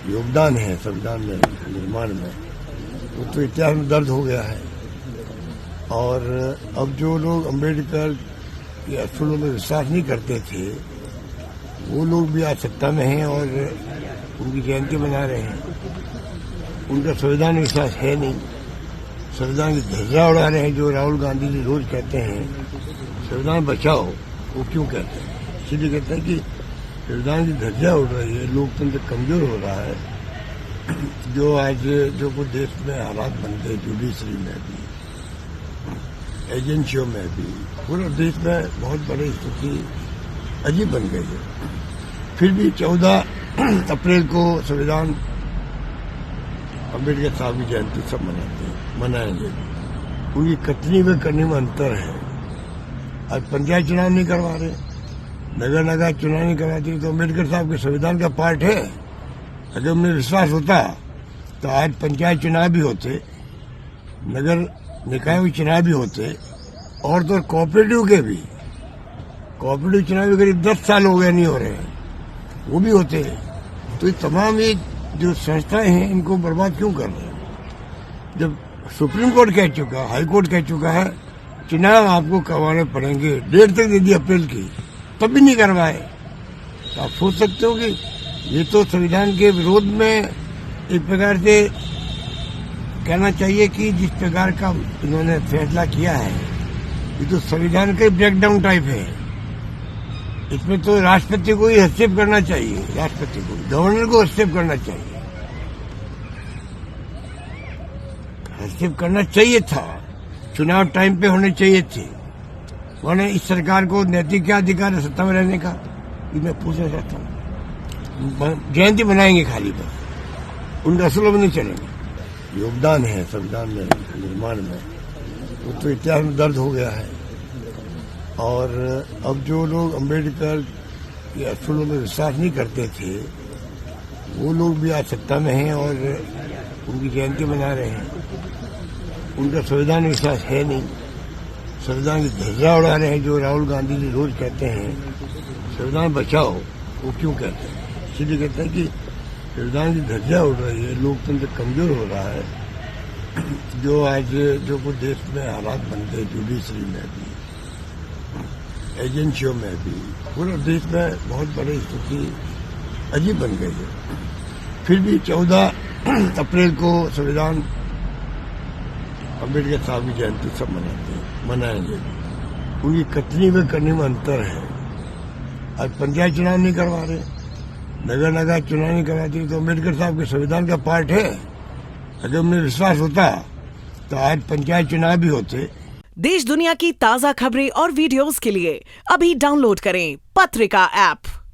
योगदान है संविधान में निर्माण में, वो तो इतिहास में दर्ज हो गया है। और अब जो लोग अम्बेडकर के असूलों में विश्वास नहीं करते थे, वो लोग भी आज सत्ता में हैं और उनकी जयंती मना रहे हैं। उनका संविधान में विश्वास है नहीं, संविधान की ध्वजा उड़ा रहे हैं। जो राहुल गांधी जी रोज कहते हैं संविधान बचाओ, वो क्यों कहते हैं? इसलिए कहते हैं कि संविधान की ध्वजा उड़ रही है, लोकतंत्र कमजोर हो रहा है। जो आज जो कुछ देश में हालात बन गए, जुडिशरी में भी, एजेंसियों में भी, पूरे देश में बहुत बड़ी स्थिति अजीब बन गई है। फिर भी 14 अप्रैल को संविधान अम्बेडकर साहब की जयंती सब मनाएंगे। उनकी कथनी में करने में अंतर है। आज पंचायत चुनाव नहीं करवा रहे, नगर चुनाव नहीं करवाते, तो अम्बेडकर साहब के संविधान का पार्ट है। अगर उन्हें विश्वास होता तो आज पंचायत चुनाव भी होते, नगर निकाय के चुनाव भी होते, और तो कोऑपरेटिव के भी। कोऑपरेटिव चुनाव भी करीब 10 साल हो गए नहीं हो रहे, वो भी होते। तो ये तमाम ये जो संस्थाएं हैं, इनको बर्बाद क्यों कर रहे हैं? जब सुप्रीम कोर्ट कह चुका, हाई कोर्ट कह चुका है चुनाव आपको करवाने पड़ेंगे, डेट तक दे दी अप्रैल की, तब भी नहीं करवाए, तो आप सोच सकते हो कि ये तो संविधान के विरोध में एक प्रकार से कहना चाहिए कि जिस प्रकार का इन्होंने फैसला किया है, ये तो संविधान का ब्रेकडाउन टाइप है। इसमें तो राष्ट्रपति को ही हस्तक्षेप करना चाहिए, राष्ट्रपति को, गवर्नर को हस्तक्षेप करना चाहिए, हस्तक्षेप करना चाहिए था। चुनाव टाइम पे होने चाहिए थे। उन्होंने इस सरकार को नैतिक क्या अधिकार है सत्ता में रहने का, ये मैं पूछना चाहता हूँ। जयंती मनाएंगे खाली, बस उनके असूलों में नहीं चलेंगे। योगदान है संविधान में निर्माण में, वो तो इतिहास में दर्ज हो गया है। और अब जो लोग अम्बेडकर के असूलों में विश्वास नहीं करते थे, वो लोग भी आज सत्ता में हैं और उनकी जयंती मना रहे हैं। उनका संविधान में विश्वास है नहीं, संविधान की ध्वजा उड़ा रहे हैं। जो राहुल गांधी जी रोज कहते हैं संविधान बचाओ, वो क्यों कहते हैं? इसलिए कहते हैं कि संविधान की ध्वजा उड़ रही है, लोकतंत्र कमजोर हो रहा है। जो आज जो कुछ देश में हालात बन गए, जुडिशरी में भी, एजेंसियों में भी, पूरे देश में बहुत बड़ी स्थिति अजीब बन गई है। फिर भी 14 अप्रैल को संविधान अम्बेडकर साहब की जयंती सब मनाएंगे। उनकी कथनी में करने में अंतर है। आज पंचायत चुनाव नहीं करवा रहे, नगर चुनाव नहीं करवाते, तो अम्बेडकर साहब के संविधान का पार्ट है। अगर उन्हें विश्वास होता तो आज पंचायत चुनाव भी होते। देश दुनिया की ताजा खबरें और वीडियोस के लिए अभी डाउनलोड करें पत्रिका ऐप।